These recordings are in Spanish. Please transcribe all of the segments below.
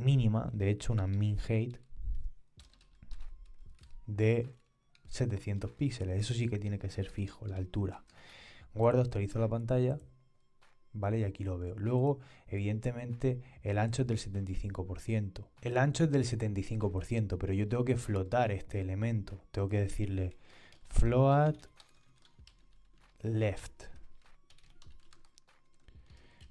mínima, de hecho una min height de 700 píxeles. Eso sí que tiene que ser fijo, la altura. Guardo, actualizo la pantalla, ¿vale? Y aquí lo veo. Luego, evidentemente, el ancho es del 75%. El ancho es del 75%, pero yo tengo que flotar este elemento. Tengo que decirle float left.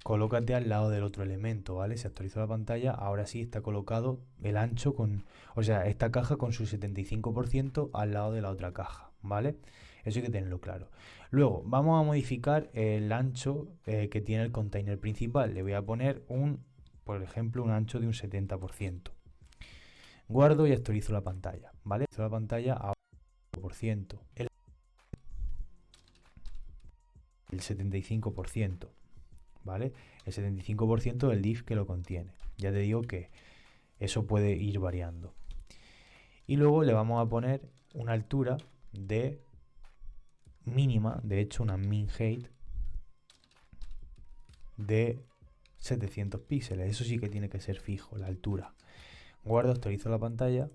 Colócate al lado del otro elemento, ¿vale? Se actualizó la pantalla, ahora sí está colocado el ancho con, o sea, esta caja con su 75% al lado de la otra caja, ¿vale? Eso hay que tenerlo claro. Luego, vamos a modificar el ancho que tiene el container principal. Le voy a poner por ejemplo, un ancho de un 70%. Guardo y actualizo la pantalla, ¿vale? Actualizo la pantalla a 1%. El 75%. ¿Vale? El 75% del div que lo contiene. Ya te digo que eso puede ir variando. Y luego le vamos a poner una altura de mínima, de hecho una min height de 700 píxeles. Eso sí que tiene que ser fijo, la altura. Guardo, actualizo la pantalla,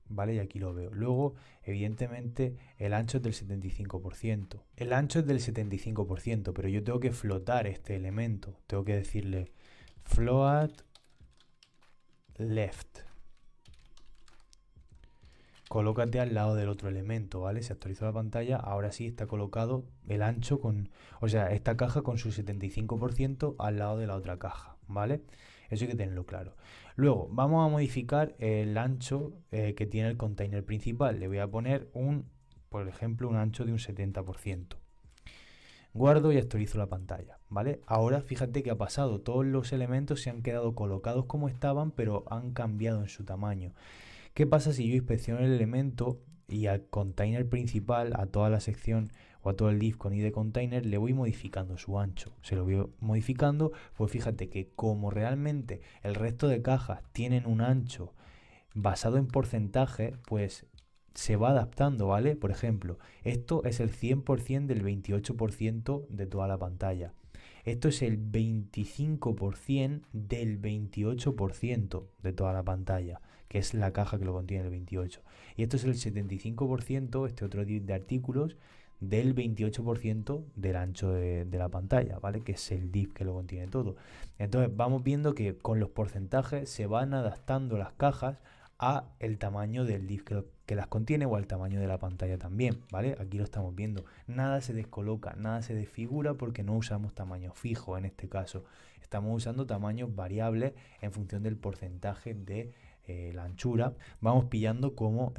¿vale? Y aquí lo veo. Luego, evidentemente, el ancho es del 75%. El ancho es del 75%, pero yo tengo que flotar este elemento. Tengo que decirle float left. Colócate al lado del otro elemento, ¿vale? Se actualizó la pantalla, ahora sí está colocado el ancho con, o sea, esta caja con su 75% al lado de la otra caja, ¿vale? Eso hay que tenerlo claro. Luego, vamos a modificar el ancho que tiene el container principal. Le voy a poner por ejemplo, un ancho de un 70%. Guardo y actualizo la pantalla, ¿vale? Ahora fíjate que ha pasado, todos los elementos se han quedado colocados como estaban, pero han cambiado en su tamaño. ¿Qué pasa si yo inspecciono el elemento y al container principal, a toda la sección o a todo el div con id container, le voy modificando su ancho? Se lo voy modificando, pues fíjate que como realmente el resto de cajas tienen un ancho basado en porcentaje, pues se va adaptando, ¿vale? Por ejemplo, esto es el 100% del 28% de toda la pantalla. Esto es el 25% del 28% de toda la pantalla, que es la caja que lo contiene el 28%. Y esto es el 75%, este otro div de artículos, del 28% del ancho de la pantalla, ¿vale? Que es el div que lo contiene todo. Entonces vamos viendo que con los porcentajes se van adaptando las cajas a el tamaño del div que las contiene o al tamaño de la pantalla también, ¿vale? Aquí lo estamos viendo. Nada se descoloca, nada se desfigura porque no usamos tamaño fijo en este caso. Estamos usando tamaños variables en función del porcentaje de la anchura. Vamos pillando cómo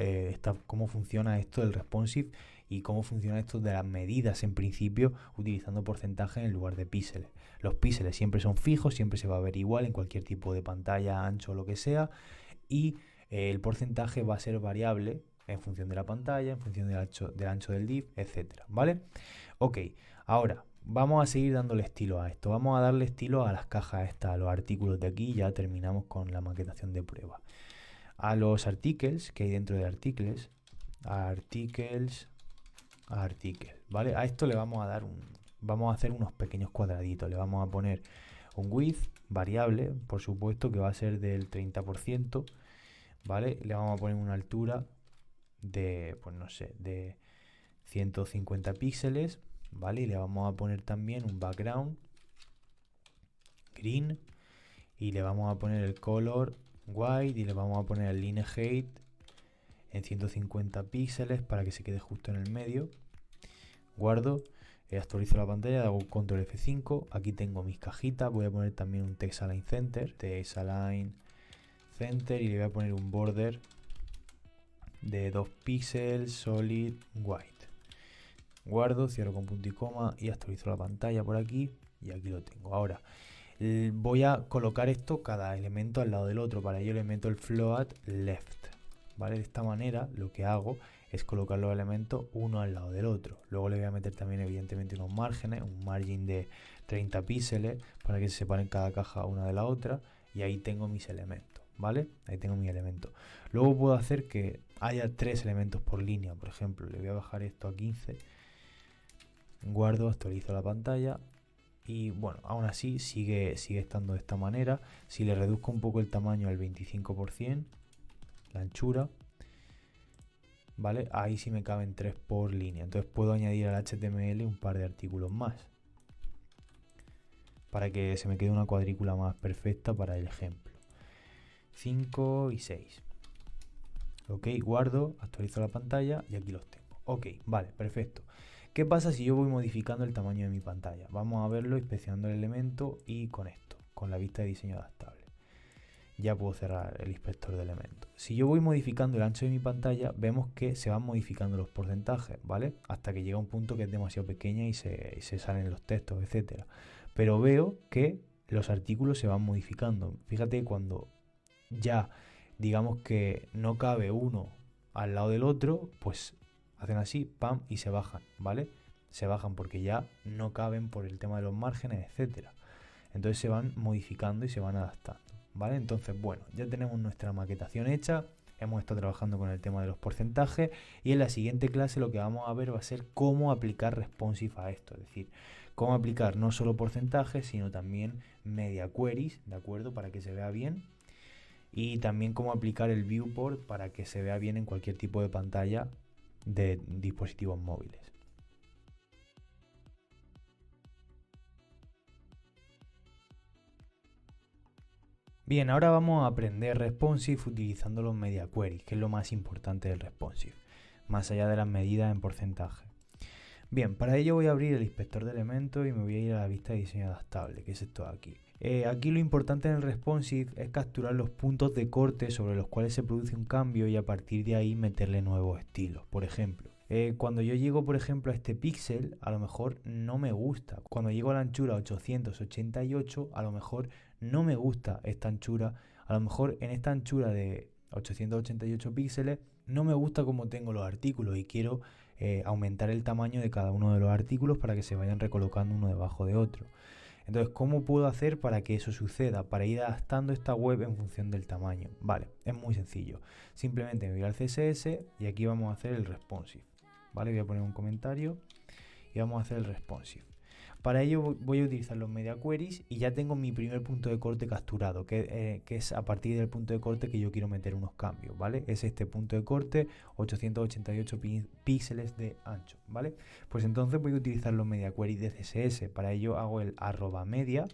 funciona esto del responsive y cómo funciona esto de las medidas en principio utilizando porcentajes en lugar de píxeles. Los píxeles siempre son fijos, siempre se va a ver igual en cualquier tipo de pantalla, ancho o lo que sea, y el porcentaje va a ser variable en función de la pantalla, en función del ancho del div, etcétera, ¿vale? Ok, ahora vamos a seguir dándole estilo a esto. Vamos a darle estilo a las cajas estas, a los artículos de aquí. Ya terminamos con la maquetación de prueba. A los articles que hay dentro de articles, ¿vale? A esto le vamos a dar vamos a hacer unos pequeños cuadraditos. Le vamos a poner un width variable, por supuesto, que va a ser del 30%, ¿vale? Le vamos a poner una altura de, pues no sé, de 150 píxeles, ¿vale? Y le vamos a poner también un background green y le vamos a poner el color white y le vamos a poner el line height en 150 píxeles para que se quede justo en el medio. Guardo, actualizo la pantalla, hago control F5, aquí tengo mis cajitas, voy a poner también un text align center, y le voy a poner un border de 2 píxeles solid white. Guardo, cierro con punto y coma y actualizo la pantalla por aquí y aquí lo tengo. Ahora voy a colocar esto, cada elemento al lado del otro. Para ello le meto el float left, ¿vale? De esta manera lo que hago es colocar los elementos uno al lado del otro. Luego le voy a meter también evidentemente unos márgenes, un margin de 30 píxeles para que se separen cada caja una de la otra, y ahí tengo mis elementos, ¿vale? Ahí tengo mi elemento. Luego puedo hacer que haya 3 elementos por línea, por ejemplo. Le voy a bajar esto a 15. Guardo, actualizo la pantalla Y bueno, aún así sigue estando de esta manera. Si le reduzco un poco el tamaño al 25%, la anchura, ¿vale? Ahí sí me caben 3 por línea. Entonces puedo añadir al HTML un par de artículos más, para que se me quede una cuadrícula más perfecta para el ejemplo. 5 y 6. Ok, guardo, actualizo la pantalla y aquí los tengo. Ok, vale, perfecto. ¿Qué pasa si yo voy modificando el tamaño de mi pantalla? Vamos a verlo inspeccionando el elemento y con esto, con la vista de diseño adaptable. Ya puedo cerrar el inspector de elementos. Si yo voy modificando el ancho de mi pantalla, vemos que se van modificando los porcentajes, ¿vale? Hasta que llega un punto que es demasiado pequeña y se salen los textos, etcétera. Pero veo que los artículos se van modificando. Fíjate, cuando ya digamos que no cabe uno al lado del otro, pues hacen así, pam, y se bajan, ¿vale? Se bajan porque ya no caben por el tema de los márgenes, etcétera. Entonces se van modificando y se van adaptando, ¿vale? Entonces, bueno, ya tenemos nuestra maquetación hecha. Hemos estado trabajando con el tema de los porcentajes y en la siguiente clase lo que vamos a ver va a ser cómo aplicar responsive a esto, es decir, cómo aplicar no solo porcentajes, sino también media queries, ¿de acuerdo? Para que se vea bien. Y también cómo aplicar el viewport para que se vea bien en cualquier tipo de pantalla de dispositivos móviles. Bien, ahora vamos a aprender responsive utilizando los media queries, que es lo más importante del responsive, más allá de las medidas en porcentaje. Bien, para ello voy a abrir el inspector de elementos y me voy a ir a la vista de diseño adaptable, que es esto de aquí. Aquí lo importante en el responsive es capturar los puntos de corte sobre los cuales se produce un cambio y a partir de ahí meterle nuevos estilos. Por ejemplo, cuando yo llego, por ejemplo, a este píxel, a lo mejor no me gusta. Cuando llego a la anchura 888, a lo mejor no me gusta esta anchura. A lo mejor en esta anchura de 888 píxeles no me gusta cómo tengo los artículos y quiero aumentar el tamaño de cada uno de los artículos para que se vayan recolocando uno debajo de otro. Entonces, ¿cómo puedo hacer para que eso suceda? Para ir adaptando esta web en función del tamaño. Vale, es muy sencillo. Simplemente me voy al CSS y aquí vamos a hacer el responsive. Vale, voy a poner un comentario y vamos a hacer el responsive. Para ello voy a utilizar los media queries y ya tengo mi primer punto de corte capturado, que es a partir del punto de corte que yo quiero meter unos cambios, ¿vale? Es este punto de corte, 888 píxeles de ancho, ¿vale? Pues entonces voy a utilizar los media queries de CSS. Para ello hago el @media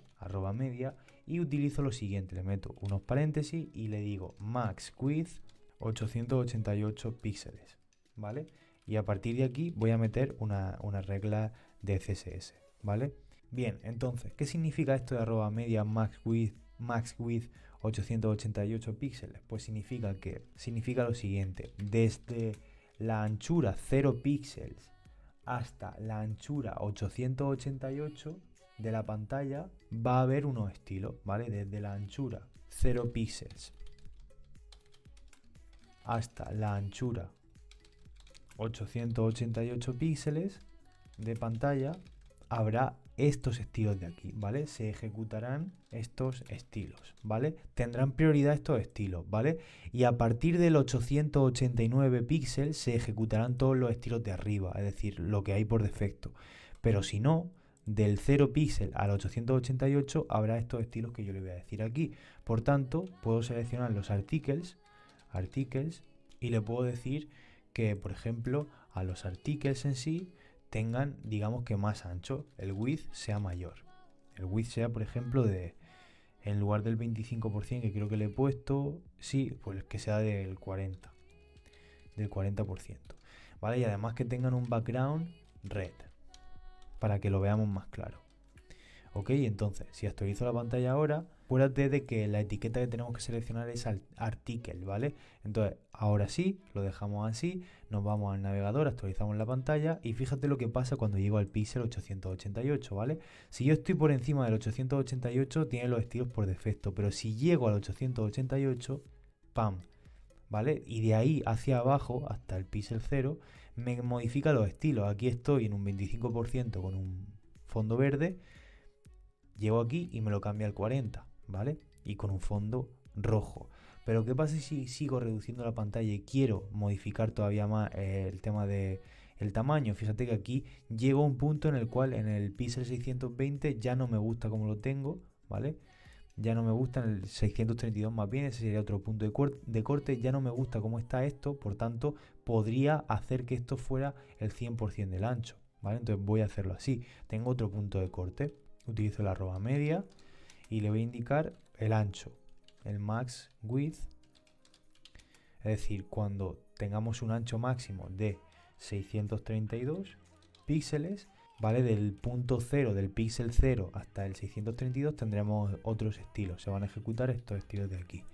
y utilizo lo siguiente, le meto unos paréntesis y le digo max width 888 píxeles, ¿vale? Y a partir de aquí voy a meter una regla de CSS, ¿vale? Bien, entonces, ¿qué significa esto de @media max width 888 píxeles? Pues significa lo siguiente: desde la anchura 0 píxeles hasta la anchura 888 de la pantalla va a haber unos estilos, ¿vale? Desde la anchura 0 píxeles hasta la anchura 888 píxeles de pantalla habrá estos estilos de aquí, ¿vale? Se ejecutarán estos estilos, ¿vale? Tendrán prioridad estos estilos, ¿vale? Y a partir del 889 píxeles se ejecutarán todos los estilos de arriba, es decir, lo que hay por defecto. Pero si no, del 0 píxel al 888 habrá estos estilos que yo le voy a decir aquí. Por tanto, puedo seleccionar los articles, y le puedo decir que, por ejemplo, a los articles en sí tengan, digamos que más ancho, el width sea mayor. El width sea, por ejemplo, en lugar del 25% que creo que le he puesto, sí, pues que sea del 40%. ¿Vale? Y además que tengan un background red, para que lo veamos más claro. Ok, entonces, si actualizo la pantalla ahora, acuérdate de que la etiqueta que tenemos que seleccionar es article, ¿vale? Entonces, ahora sí, lo dejamos así, nos vamos al navegador, actualizamos la pantalla y fíjate lo que pasa cuando llego al píxel 888, ¿vale? Si yo estoy por encima del 888, tiene los estilos por defecto, pero si llego al 888, ¡pam! ¿Vale? Y de ahí hacia abajo, hasta el píxel 0, me modifica los estilos. Aquí estoy en un 25% con un fondo verde. Llego aquí y me lo cambia al 40, ¿vale? Y con un fondo rojo. Pero ¿qué pasa si sigo reduciendo la pantalla y quiero modificar todavía más el tema del el tamaño. Fíjate que aquí llego a un punto en el cual en el píxel 620 ya no me gusta como lo tengo, ¿vale? Ya no me gusta en el 632 más bien, ese sería otro punto de corte, ya no me gusta cómo está esto, por tanto podría hacer que esto fuera el 100% del ancho, ¿vale? Entonces voy a hacerlo así, tengo otro punto de corte, utilizo la arroba media y le voy a indicar el ancho, el max width, es decir, cuando tengamos un ancho máximo de 632 píxeles, ¿vale? Del punto 0, del píxel 0 hasta el 632 tendremos otros estilos. Se van a ejecutar estos estilos de aquí.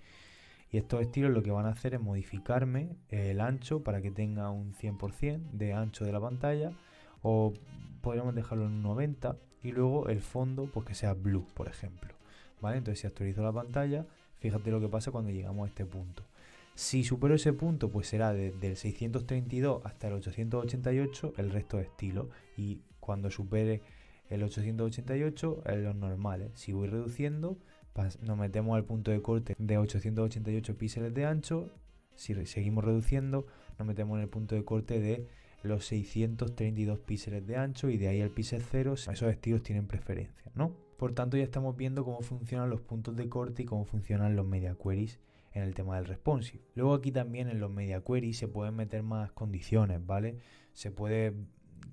Y estos estilos lo que van a hacer es modificarme el ancho para que tenga un 100% de ancho de la pantalla. O podríamos dejarlo en un 90 y luego el fondo pues que sea blue, por ejemplo. ¿Vale? Entonces si actualizo la pantalla, fíjate lo que pasa cuando llegamos a este punto. Si supero ese punto, pues será del 632 hasta el 888 el resto de estilos. Y cuando supere el 888 es los normales. Si voy reduciendo, nos metemos al punto de corte de 888 píxeles de ancho. Si seguimos reduciendo, nos metemos en el punto de corte de los 632 píxeles de ancho y de ahí al píxel 0. Esos estilos tienen preferencia, ¿no? Por tanto, ya estamos viendo cómo funcionan los puntos de corte y cómo funcionan los media queries en el tema del responsive. Luego aquí también en los media queries se pueden meter más condiciones, ¿vale? Se puede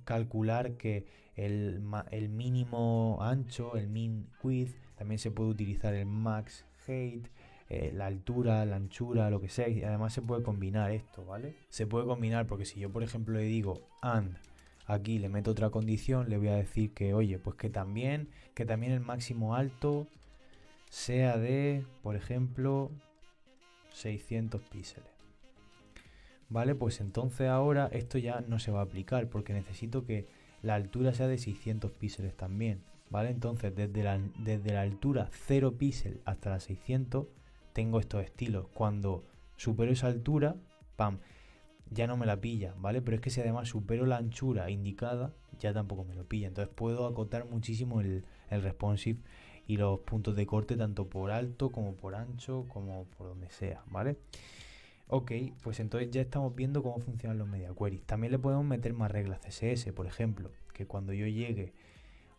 calcular que el mínimo ancho, el min width, también se puede utilizar el max height, la altura, la anchura, lo que sea, y además se puede combinar esto, ¿vale? Se puede combinar porque si yo por ejemplo le digo and, aquí le meto otra condición, le voy a decir que oye, pues que también el máximo alto sea de, por ejemplo, 600 píxeles. Vale, pues entonces ahora esto ya no se va a aplicar porque necesito que la altura sea de 600 píxeles también. Vale, entonces desde la altura 0 píxel hasta la 600 tengo estos estilos. Cuando supero esa altura, pam, ya no me la pilla, ¿vale? Pero es que si además supero la anchura indicada, ya tampoco me lo pilla. Entonces puedo acotar muchísimo el responsive y los puntos de corte tanto por alto como por ancho como por donde sea, ¿vale? Ok, pues entonces ya estamos viendo cómo funcionan los media queries. También le podemos meter más reglas CSS, por ejemplo, que cuando yo llegue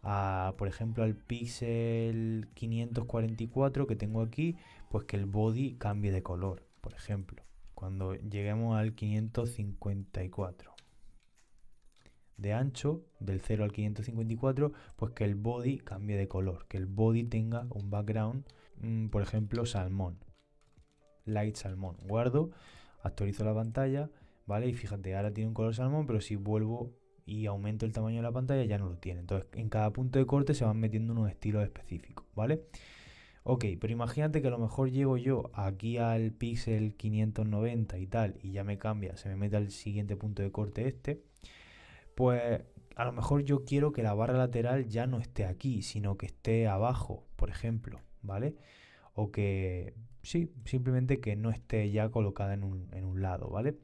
a, por ejemplo, al píxel 544 que tengo aquí, pues que el body cambie de color, por ejemplo. Cuando lleguemos al 554 de ancho, del 0 al 554, pues que el body cambie de color, que el body tenga un background, por ejemplo, salmón, light salmón. Guardo, actualizo la pantalla, ¿vale? Y fíjate, ahora tiene un color salmón, pero si vuelvo y aumento el tamaño de la pantalla ya no lo tiene. Entonces, en cada punto de corte se van metiendo unos estilos específicos, ¿vale? Ok, pero imagínate que a lo mejor llego yo aquí al píxel 590 y tal, y ya me cambia, se me mete al siguiente punto de corte este. Pues a lo mejor yo quiero que la barra lateral ya no esté aquí, sino que esté abajo, por ejemplo, ¿vale? O que, sí, simplemente que no esté ya colocada en un lado, ¿vale?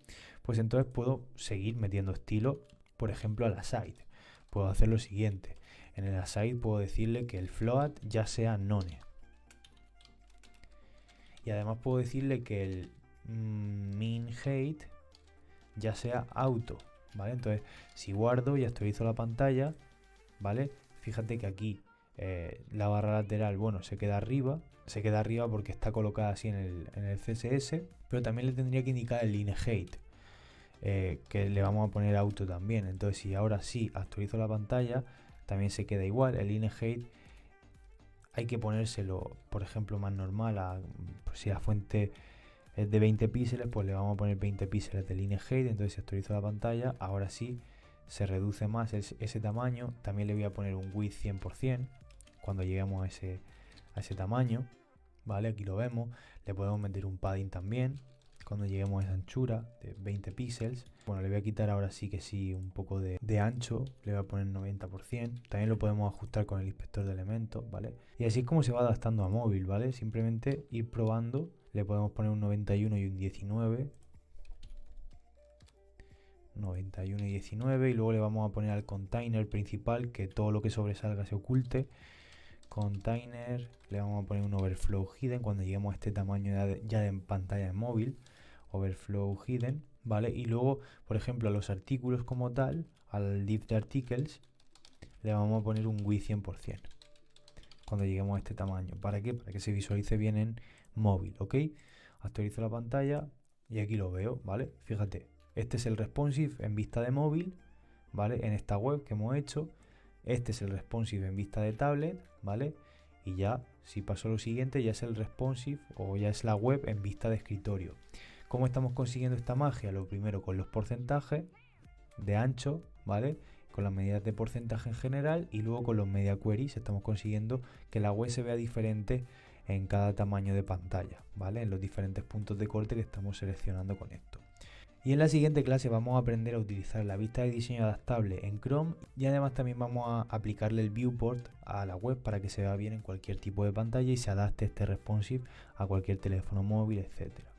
Pues entonces puedo seguir metiendo estilo, por ejemplo, al aside. Puedo hacer lo siguiente. En el aside puedo decirle que el float ya sea none. Y además puedo decirle que el min height ya sea auto, ¿vale? Entonces, si guardo y actualizo la pantalla, ¿vale? Fíjate que aquí la barra lateral, bueno, se queda arriba porque está colocada así en el CSS, pero también le tendría que indicar el line height, que le vamos a poner auto también. Entonces, si ahora sí actualizo la pantalla, también se queda igual. El line height hay que ponérselo, por ejemplo, más normal. Pues si la fuente es de 20 píxeles, pues le vamos a poner 20 píxeles de line height. Entonces, si actualizo la pantalla, ahora sí se reduce más ese tamaño. También le voy a poner un width 100% cuando lleguemos a ese tamaño, ¿vale? Aquí lo vemos. Le podemos meter un padding también cuando lleguemos a esa anchura de 20 píxeles. Bueno, le voy a quitar ahora sí que sí un poco de ancho, le voy a poner 90%. También lo podemos ajustar con el inspector de elementos, ¿vale? Y así es como se va adaptando a móvil, ¿vale? Simplemente ir probando. Le podemos poner un 91 y un 19. 91 y 19, y luego le vamos a poner al container principal que todo lo que sobresalga se oculte. Container, le vamos a poner un overflow hidden cuando lleguemos a este tamaño ya de pantalla de móvil. Overflow hidden, ¿vale? Y luego, por ejemplo, a los artículos como tal, al div de articles, le vamos a poner un width 100% cuando lleguemos a este tamaño. ¿Para qué? Para que se visualice bien en móvil, ¿ok? Actualizo la pantalla y aquí lo veo, ¿vale? Fíjate, este es el responsive en vista de móvil, ¿vale? En esta web que hemos hecho. Este es el responsive en vista de tablet, ¿vale? Y ya, si paso a lo siguiente, ya es el responsive o ya es la web en vista de escritorio. ¿Cómo estamos consiguiendo esta magia? Lo primero con los porcentajes de ancho, ¿vale? Con las medidas de porcentaje en general, y luego con los media queries estamos consiguiendo que la web se vea diferente en cada tamaño de pantalla, ¿vale? En los diferentes puntos de corte que estamos seleccionando con esto. Y en la siguiente clase vamos a aprender a utilizar la vista de diseño adaptable en Chrome, y además también vamos a aplicarle el viewport a la web para que se vea bien en cualquier tipo de pantalla y se adapte este responsive a cualquier teléfono móvil, etcétera.